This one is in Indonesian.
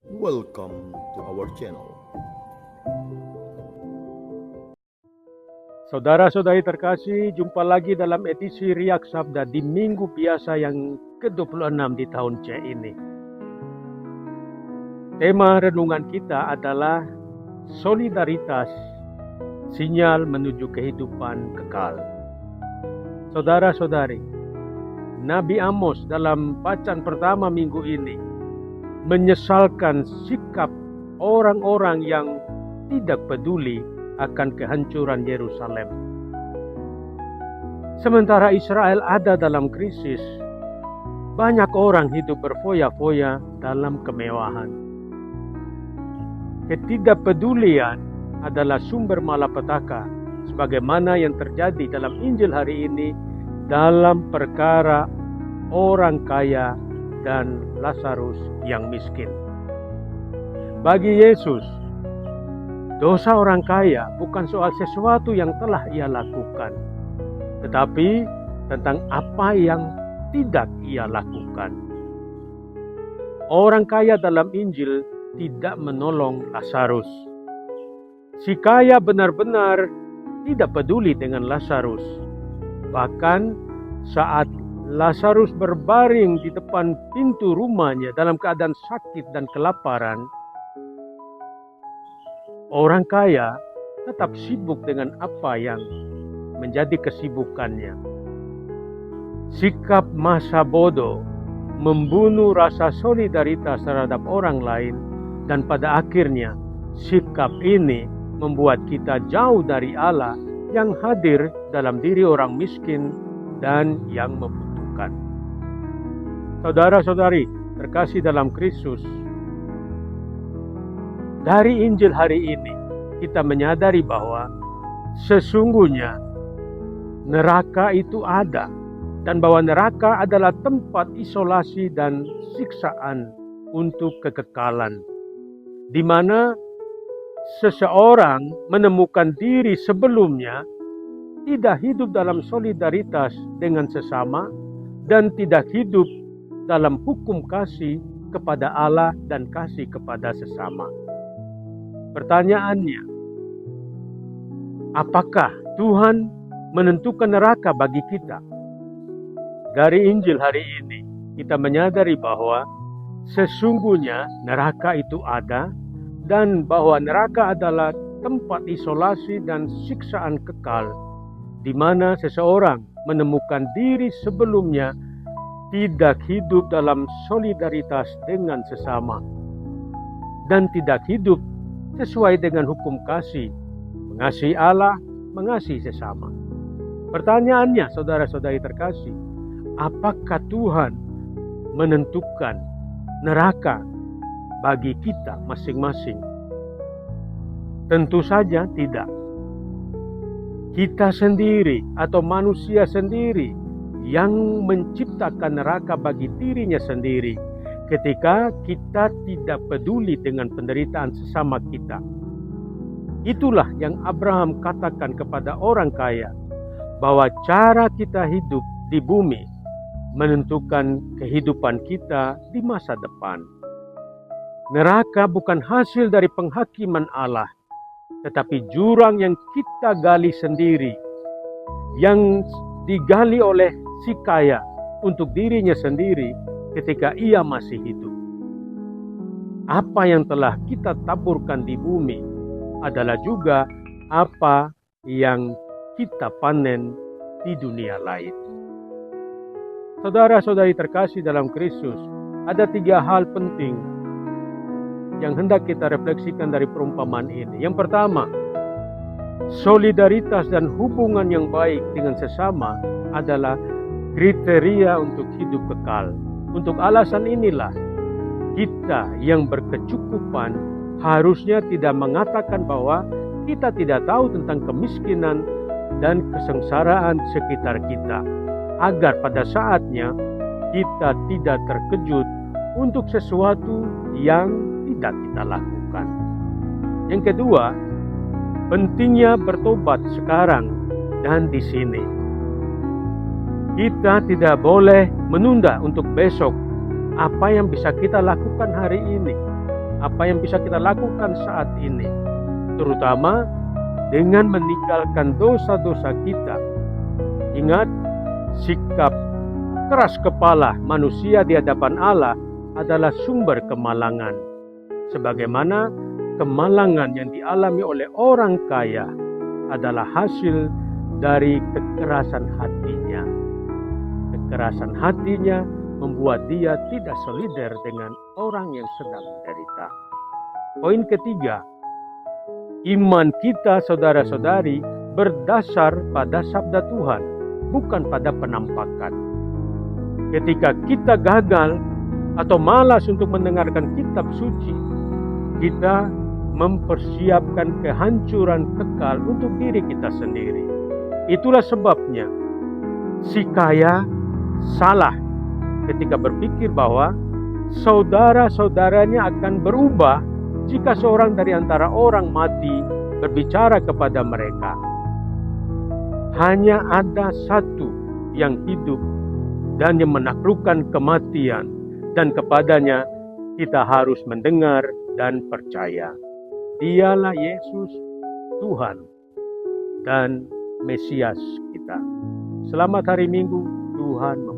Welcome to our channel. Saudara-saudari terkasih, jumpa lagi dalam edisi Riak Sabda di minggu biasa yang ke-26 di tahun C ini. Tema renungan kita adalah solidaritas, sinyal menuju kehidupan kekal. Saudara-saudari, Nabi Amos dalam bacaan pertama minggu ini menyesalkan sikap orang-orang yang tidak peduli akan kehancuran Yerusalem. Sementara Israel ada dalam krisis, banyak orang hidup berfoya-foya dalam kemewahan. Ketidakpedulian adalah sumber malapetaka, sebagaimana yang terjadi dalam Injil hari ini dalam perkara orang kaya dan Lazarus yang miskin. Bagi Yesus, dosa orang kaya bukan soal sesuatu yang telah ia lakukan, tetapi tentang apa yang tidak ia lakukan. Orang kaya dalam Injil tidak menolong Lazarus. Si kaya benar-benar tidak peduli dengan Lazarus. Bahkan saat Lazarus berbaring di depan pintu rumahnya dalam keadaan sakit dan kelaparan, orang kaya tetap sibuk dengan apa yang menjadi kesibukannya. Sikap masa bodoh membunuh rasa solidaritas terhadap orang lain, dan pada akhirnya sikap ini membuat kita jauh dari Allah yang hadir dalam diri orang miskin dan yang membutuhkan. Saudara-saudari terkasih dalam Kristus, dari Injil hari ini kita menyadari bahwa sesungguhnya neraka itu ada, dan bahwa neraka adalah tempat isolasi dan siksaan untuk kekekalan, di mana seseorang menemukan diri sebelumnya tidak hidup dalam solidaritas dengan sesama dan tidak hidup dalam hukum kasih kepada Allah dan kasih kepada sesama. Pertanyaannya, apakah Tuhan menentukan neraka bagi kita? Dari Injil hari ini kita menyadari bahwa sesungguhnya neraka itu ada, dan bahwa neraka adalah tempat isolasi dan siksaan kekal, di mana seseorang menemukan diri sebelumnya tidak hidup dalam solidaritas dengan sesama dan tidak hidup sesuai dengan hukum kasih, mengasihi Allah, mengasihi sesama. Pertanyaannya, saudara-saudari terkasih, apakah Tuhan menentukan neraka bagi kita masing-masing? Tentu saja tidak. Kita sendiri atau manusia sendiri yang menciptakan neraka bagi dirinya sendiri ketika kita tidak peduli dengan penderitaan sesama kita. Itulah yang Abraham katakan kepada orang kaya, bahwa cara kita hidup di bumi menentukan kehidupan kita di masa depan. Neraka bukan hasil dari penghakiman Allah, tetapi jurang yang kita gali sendiri, yang digali oleh si kaya untuk dirinya sendiri ketika ia masih hidup. Apa yang telah kita taburkan di bumi adalah juga apa yang kita panen di dunia lain. Saudara-saudari terkasih dalam Kristus, ada 3 hal penting yang hendak kita refleksikan dari perumpamaan ini. Yang pertama, solidaritas dan hubungan yang baik dengan sesama adalah kriteria untuk hidup kekal. Untuk alasan inilah kita yang berkecukupan harusnya tidak mengatakan bahwa kita tidak tahu tentang kemiskinan dan kesengsaraan sekitar kita, agar pada saatnya kita tidak terkejut untuk sesuatu yang tidak kita lakukan. Yang kedua, pentingnya bertobat sekarang dan di sini. Kita tidak boleh menunda untuk besok apa yang bisa kita lakukan hari ini. apa yang bisa kita lakukan saat ini, terutama dengan meninggalkan dosa-dosa kita. Ingat, sikap keras kepala manusia di hadapan Allah adalah sumber kemalangan. Sebagaimana kemalangan yang dialami oleh orang kaya adalah hasil dari kekerasan hatinya. Kekerasan hatinya membuat dia tidak solider dengan orang yang sedang menderita. Poin ketiga, iman kita saudara-saudari berdasar pada sabda Tuhan, bukan pada penampakan. Ketika kita gagal atau malas untuk mendengarkan kitab suci, kita mempersiapkan kehancuran kekal untuk diri kita sendiri. Itulah sebabnya si kaya salah ketika berpikir bahwa saudara-saudaranya akan berubah jika seorang dari antara orang mati berbicara kepada mereka. Hanya ada satu yang hidup dan yang menaklukkan kematian, dan kepadanya kita harus mendengar dan percaya. Dialah Yesus, Tuhan dan Mesias kita. Selamat hari Minggu, Tuhan memberkati.